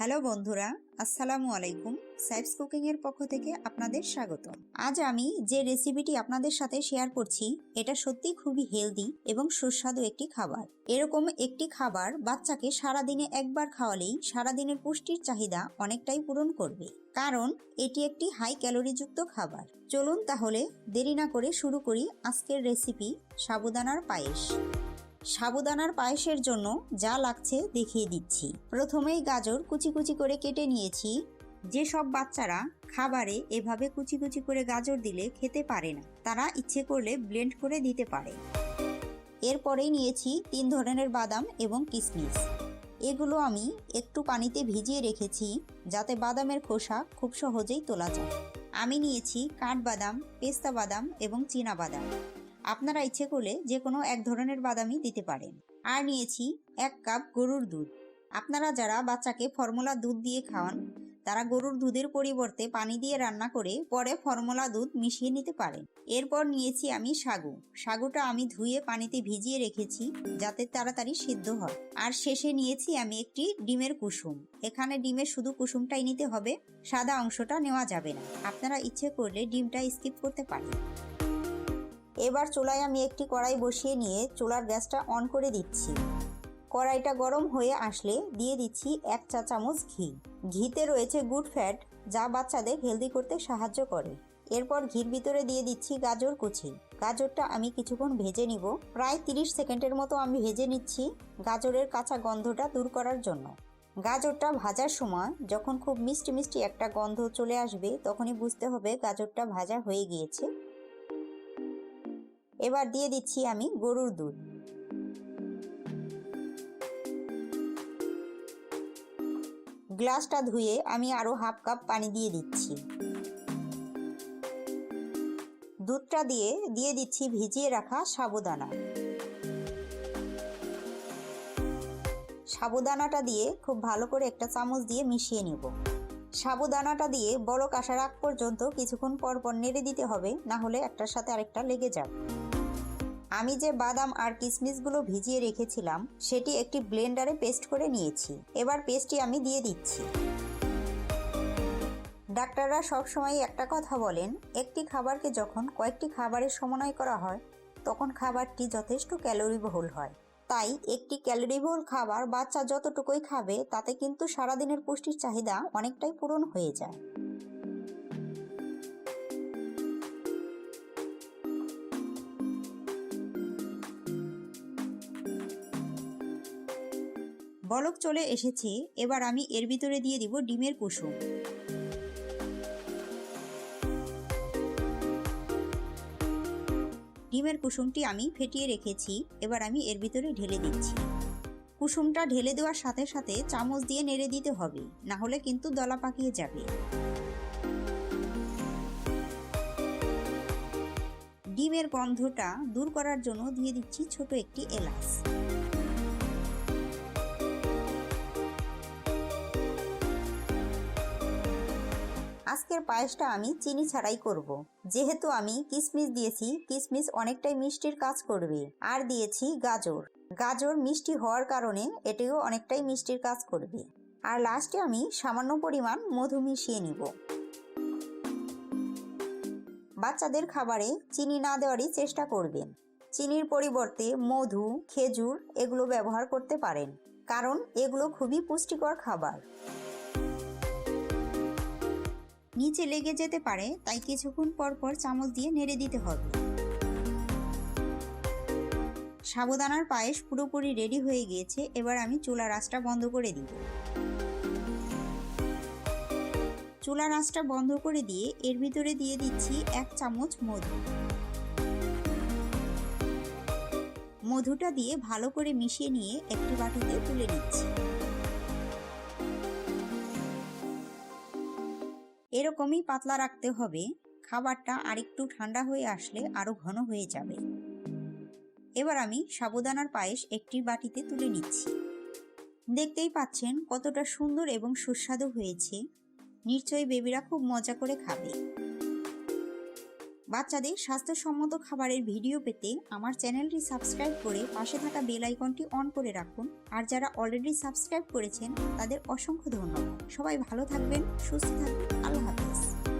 Hello বন্ধুরা, আসসালামু আলাইকুম। সাইবস কুকিং এর পক্ষ থেকে আপনাদের স্বাগত। আজ আমি যে রেসিপিটি আপনাদের সাথে শেয়ার করছি এটা সত্যি খুবই হেলদি এবং সুস্বাদু একটি খাবার। এরকম একটি খাবার বাচ্চাকে সারাদিনে একবার খাওয়ালেই সারাদিনের পুষ্টির চাহিদা অনেকটাই পূরণ করবে, কারণ এটি একটি হাই ক্যালোরিযুক্ত খাবার। চলুন তাহলে দেরি না করে শুরু করি আজকের রেসিপি সাবুদানার পায়েস। সাবুদানার পায়েসের জন্য যা লাগছে দেখিয়ে দিচ্ছি। প্রথমেই গাজর কুচি কুচি করে কেটে নিয়েছি। যেসব বাচ্চারা খাবারে এভাবে কুচি কুচি করে গাজর দিলে খেতে পারে না, তারা ইচ্ছে করলে ব্লেন্ড করে দিতে পারে। এরপরেই নিয়েছি 3 ধরনের বাদাম এবং কিশমিশ। এগুলো আমি একটু পানিতে ভিজিয়ে রেখেছি যাতে বাদামের খোসা খুব সহজেই তোলা যায়। আমি নিয়েছি কাঠবাদাম, পেস্তা বাদাম এবং চীনা বাদাম। আপনারা ইচ্ছে করলে যে কোনো এক ধরনের বাদামই দিতে পারেন। আর নিয়েছি 1 কাপ গরুর দুধ। আপনারা যারা বাচ্চাকে ফর্মুলা দুধ দিয়ে খাওয়ান তারা গরুর দুধের পরিবর্তে পানি দিয়ে রান্না করে পরে ফর্মুলা দুধ মিশিয়ে নিতে পারেন। এরপর নিয়েছি আমি সাগু। সাগুটা আমি ধুয়ে পানিতে ভিজিয়ে রেখেছি যাতে তাড়াতাড়ি সিদ্ধ হয়। আর শেষে নিয়েছি আমি একটি ডিমের কুসুম। এখানে ডিমের শুধু কুসুমটাই নিতে হবে, সাদা অংশটা নেওয়া যাবে না। আপনারা ইচ্ছে করলে ডিমটা স্কিপ করতে পারেন। এবার চুলায় আমি একটি কড়াই বসিয়ে নিয়ে চুলার গ্যাসটা অন করে দিচ্ছি। কড়াইটা গরম হয়ে আসলে দিয়ে দিচ্ছি 1 চা চামচ ঘি। ঘিতে রয়েছে গুড ফ্যাট, যা বাচ্চাদের হেলদি করতে সাহায্য করে। এরপর ঘির ভিতরে দিয়ে দিচ্ছি গাজর কুচি। গাজরটা আমি কিছুক্ষণ ভেজে নিব, প্রায় 30 সেকেন্ডের মতো আমি ভেজে নিচ্ছি গাজরের কাঁচা গন্ধটা দূর করার জন্য। গাজরটা ভাজার সময় যখন খুব মিষ্টি মিষ্টি একটা গন্ধ চলে আসবে তখনই বুঝতে হবে গাজরটা ভাজা হয়ে গিয়েছে। এবার দিয়ে দিচ্ছি আমি গরুর দুধ। গ্লাসটা ধুয়ে আমি আরো হাফ কাপ পানি দিয়ে দিচ্ছি। দুধটা দিয়ে দিচ্ছি ভিজিয়ে রাখা সাবুদানা। সাবুদানাটা দিয়ে খুব ভালো করে একটা চামচ দিয়ে মিশিয়ে নিব। সাবুদানাটা দিয়ে বলক আসার আগ পর্যন্ত কিছুক্ষণ পর পর নেড়ে দিতে হবে, না হলে একটার সাথে আরেকটা লেগে যাবে। আমি যে বাদাম আর কিশমিশগুলো ভিজিয়ে রেখেছিলাম সেটি একটি ব্লেন্ডারে পেস্ট করে নিয়েছি। এবার পেস্টটি আমি দিয়ে দিচ্ছি। ডাক্তাররা সবসময় একটা কথা বলেন, একটি খাবারকে যখন কয়েকটি খাবারের সমন্বয় করা হয় তখন খাবারটি যথেষ্ট ক্যালোরিবহুল হয়। তাই একটি ক্যালোরিবহুল খাবার বাচ্চা যতটুকুই খাবে তাতে কিন্তু সারাদিনের পুষ্টির চাহিদা অনেকটাই পূরণ হয়ে যায়। বলক চলে এসেছে। এবার আমি এর ভিতরে দিয়ে দিব ডিমের কুসুম। ডিমের কুসুমটি আমি ফেটিয়ে রেখেছি, এবার আমি এর ভিতরে ঢেলে দিচ্ছি। কুসুমটা ঢেলে দেওয়ার সাথে সাথে চামচ দিয়ে নেড়ে দিতে হবে, না হলে কিন্তু দলা পাকিয়ে যাবে। ডিমের গন্ধটা দূর করার জন্য দিয়ে দিচ্ছি ছোট একটি এলাচ। আজকের পায়েসটা আমি চিনি ছাড়াই করব, যেহেতু আমি কিশমিশ দিয়েছি। কিশমিশ অনেকটাই মিষ্টির কাজ করবে। আর দিয়েছি গাজর। গাজর মিষ্টি হওয়ার কারণে এটিও অনেকটাই মিষ্টির কাজ করবে। আর লাস্টে আমি সামান্য পরিমাণ মধু মিশিয়ে নিব। বাচ্চাদের খাবারে চিনি না দেওয়ারই চেষ্টা করবেন। চিনির পরিবর্তে মধু, খেজুর এগুলো ব্যবহার করতে পারেন, কারণ এগুলো খুবই পুষ্টিকর খাবার। নিচে লেগে যেতে পারে, তাই কিছুক্ষণ পর পর চামচ দিয়ে নেড়ে দিতে হবে। সাবুদানার পায়েস পুরোপুরি রেডি হয়ে গিয়েছে। এবার আমি চুলার আঁচটা বন্ধ করে দিব। চুলার আঁচটা বন্ধ করে দিয়ে এর ভিতরে দিয়ে দিচ্ছি 1 চামচ মধু। মধুটা দিয়ে ভালো করে মিশিয়ে নিয়ে একটি বাটিতে তুলে নিচ্ছি। এরকমই পাতলা রাখতে হবে। খাবারটা আরেকটু ঠান্ডা হয়ে আসলে আরো ঘন হয়ে যাবে। এবার আমি সাবুদানার পায়েস একটি বাটিতে তুলে নিচ্ছি। দেখতেই পাচ্ছেন কতটা সুন্দর এবং সুস্বাদু হয়েছে। নিশ্চয়ই বেবিরা খুব মজা করে খাবে। বাচ্চাদের স্বাস্থ্যসম্মত খাবারের ভিডিও পেতে আমার চ্যানেলটি সাবস্ক্রাইব করে পাশে থাকা বেল আইকনটি অন করে রাখুন। আর যারা অলরেডি সাবস্ক্রাইব করেছেন তাদের অসংখ্য ধন্যবাদ। সবাই ভালো থাকবেন, সুস্থ থাকবেন। আল্লাহ হাফেজ।